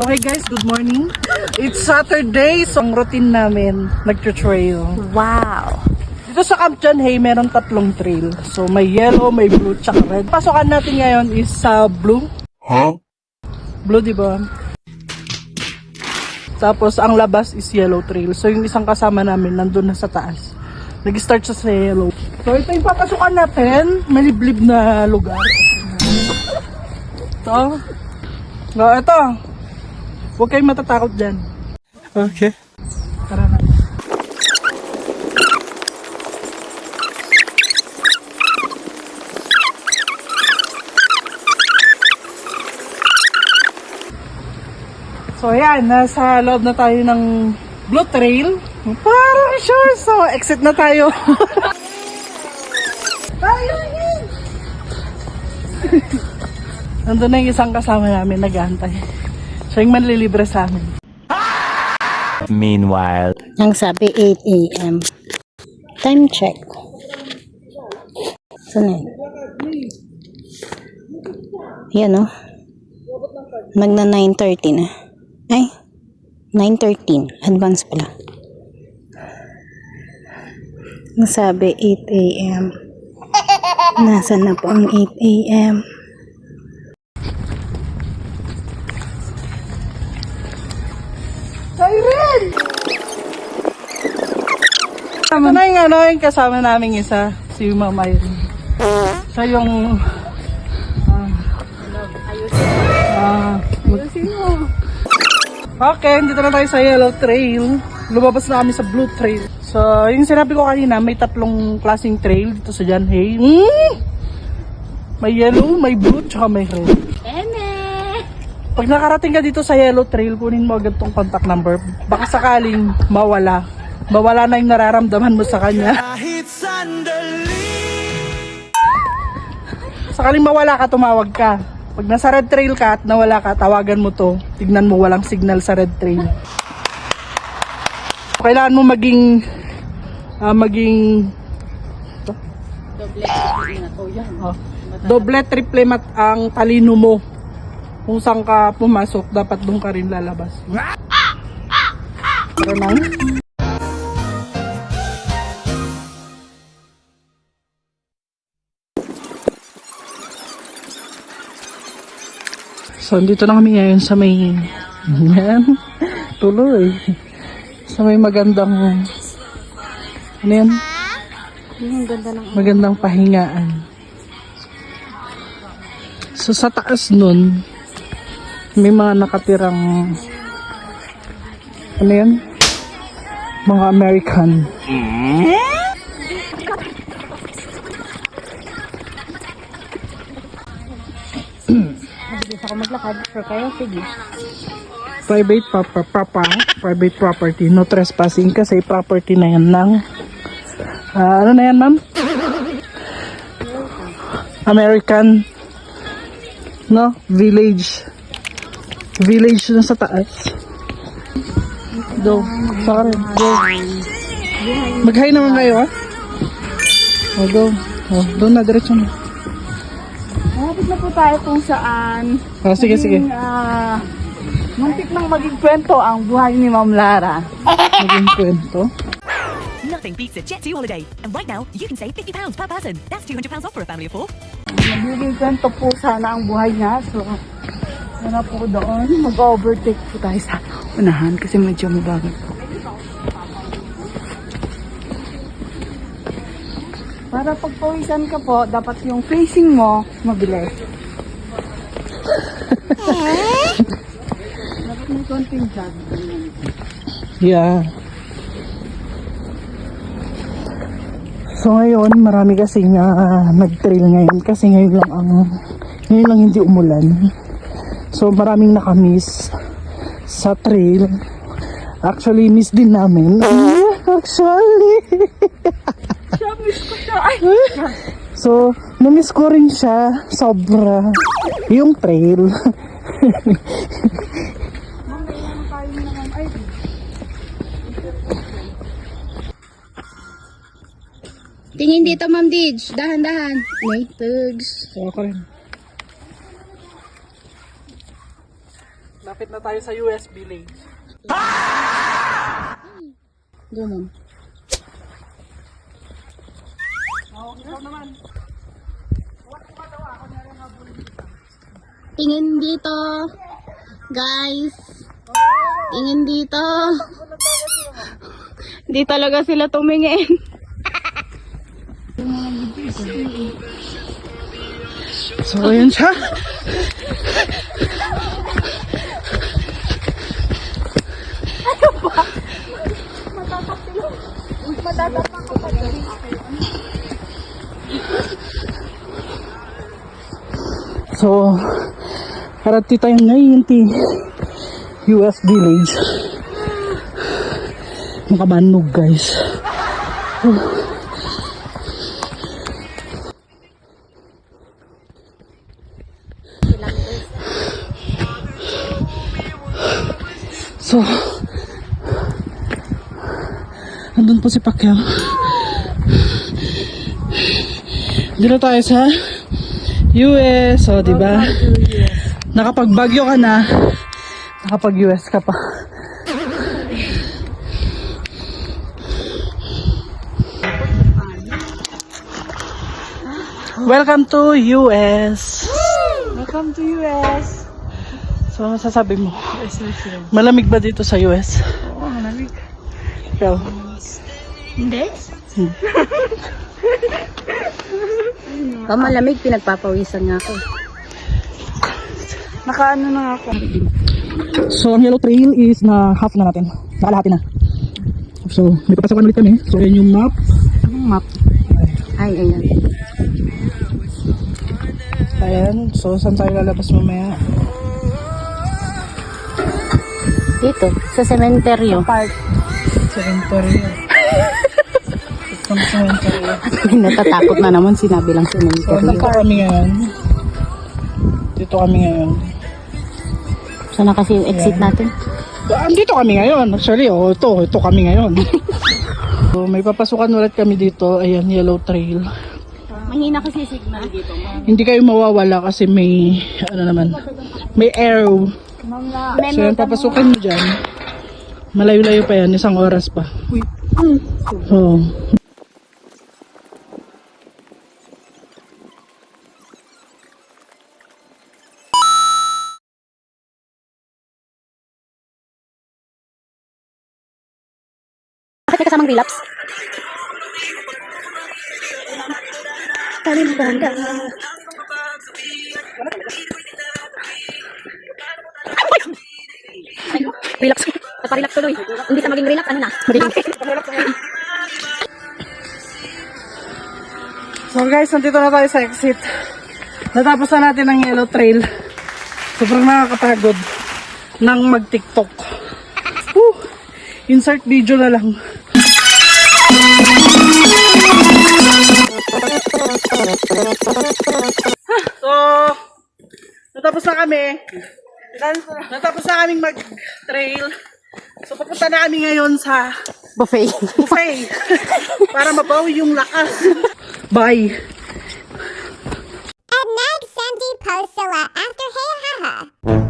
Okay guys, good morning. It's Saturday, so ang routine namin, nag-trail. Wow! Dito sa Camp John Hay, meron 3 trail. So may yellow, may blue, tsaka red. Pasokan natin ngayon is sa blue. Huh? Blue, di ba? Tapos ang labas is yellow trail. So yung isang kasama namin nandun na sa taas. Nag-start siya sa yellow. So ito yung papasukan natin. May liblib na lugar. Ito. Huwag kayong matatakot dyan. Okay. Tara na. So ayan, nasa loob na tayo ng Blue Trail. Parang sure, so exit na tayo. Nandun na yung isang kasama namin, nag-aantay. Siya yung manlilibre sa amin. Meanwhile, Ang sabi 8 a.m. Time check. Saan yun? Yan o. Magna 9:30 na. Ay, 9:13. Advance pala. Ang sabi 8 a.m. Nasaan na po ang 8 a.m.? Siren! Ito na yung kasama naming isa, si Mama Irene. Siya yung... ayusin mo. Okay, dito na tayo sa Yellow Trail. Lumabas na kami sa Blue Trail. So, yung sinabi ko kanina, may 3 klaseng trail dito sa John Hay. May yellow, may blue, tsaka may red. Pag nakarating ka dito sa Yellow Trail, kunin mo agad tong contact number. Baka sakaling mawala. Mawala na yung nararamdaman mo sa kanya. Sakaling mawala ka, tumawag ka. Pag nasa red trail ka at nawala ka, tawagan mo to. Tignan mo walang signal sa red trail. Kailangan mo maging doble, triple mat ang talino mo. Kung saan ka pumasok, dapat doon ka rin lalabas. Tara na. So, dito na kami ngayon sa may tuloy. Sa may magandang ano yan? Yung ganda ng Magandang pahingaan. So, sa taas nun, may mga nakatirang ano yan? Mga American. Mabilis ako maglakad. Sure kayo? Sige. Private property. No trespassing kasi property na yan ng ano na yan, ma'am? American no? Village na sa taas. Go. Saka rin. Go. Mag-hi naman kayo, ha? O, go. O, doon na, diretso na. Malapit na po tayo kung saan Sige. muntik nang maging kwento ang buhay ni Ma'am Lara. Maging kwento. Nothing beats a Jet2 holiday. And right now, you can save £50 per person. That's £200 off for a family of 4. Magiging kwento po sana ang buhay niya. So, sana po doon. Mag-overtake po tayo sa unahan kasi medyo mabagal po. Para pagpawisan ka po, dapat yung facing mo mabilis. Dapat may konting jog. Yeah. So ngayon, marami kasi nga nag-trail ngayon kasi ngayon lang hindi umulan. So maraming nakamiss sa trail. Actually, miss din namin. Actually. Miss ko siya. Ay! So, na-miss ko rin siya. Sobra. Yung trail. Tingin dito, Ma'am Dij. Dahan-dahan. May tugs. So, ako rin. malapit na tayo sa US Village. Ganun. Oh, ikaw naman. Tingin dito. Guys. Tingin dito. Hindi talaga sila tumingin. So, ayan siya. So, harati tayo ngayon US Village. Makabanog guys. So, andun po si Pacquiao. Dito tayo sa US, so diba? Nakapag-Bagyo ka na, nakapag-US ka pa. Welcome to US. Welcome to US. So, ano sasabi mo? Malamig ba dito sa US? Oo, malamig. Ikaw? Hindi? Malamig, pinagpapawisan nga ako. Nakaano na ako. So, ang yellow trail is na half na natin. Nakalahati na. So, may papasakan ulit kami. So, yan yung map. Anong map? Ay, ayan. Ayan. So, saan tayo lalabas mamaya? Dito, sa sementeryo. Cemetery. Itong cemetery. Natatakot na naman, sinabi lang So, sementeryo. dito kami ngayon. Dito kami ngayon. Sana kasi yung exit natin. Andito kami ngayon. Actually, ito kami ngayon. So, may papasukan ulit kami dito. Ayan, yellow trail. Mahina kasi signal dito. Hindi kayo mawawala kasi may, may arrow. So, yan, papasukan mo dyan. Malayo-layo pa yan. 1 oras pa. Oh. Bakit may kasamang relapse? Relax. Naparelax tuloy. Hindi sa maging relax, ano na? So guys, nandito na tayo sa exit. Natapos na natin ang yellow trail. Sobrang nakakapagod nang mag-TikTok. Woo! Insert video na lang. So, natapos na kami. Natapos na kaming mag-trail. So, papunta na kami ngayon sa Buffet. buffet para mabawi yung lakas. Bye! And next, Sandy posts a lot after Hey Haha.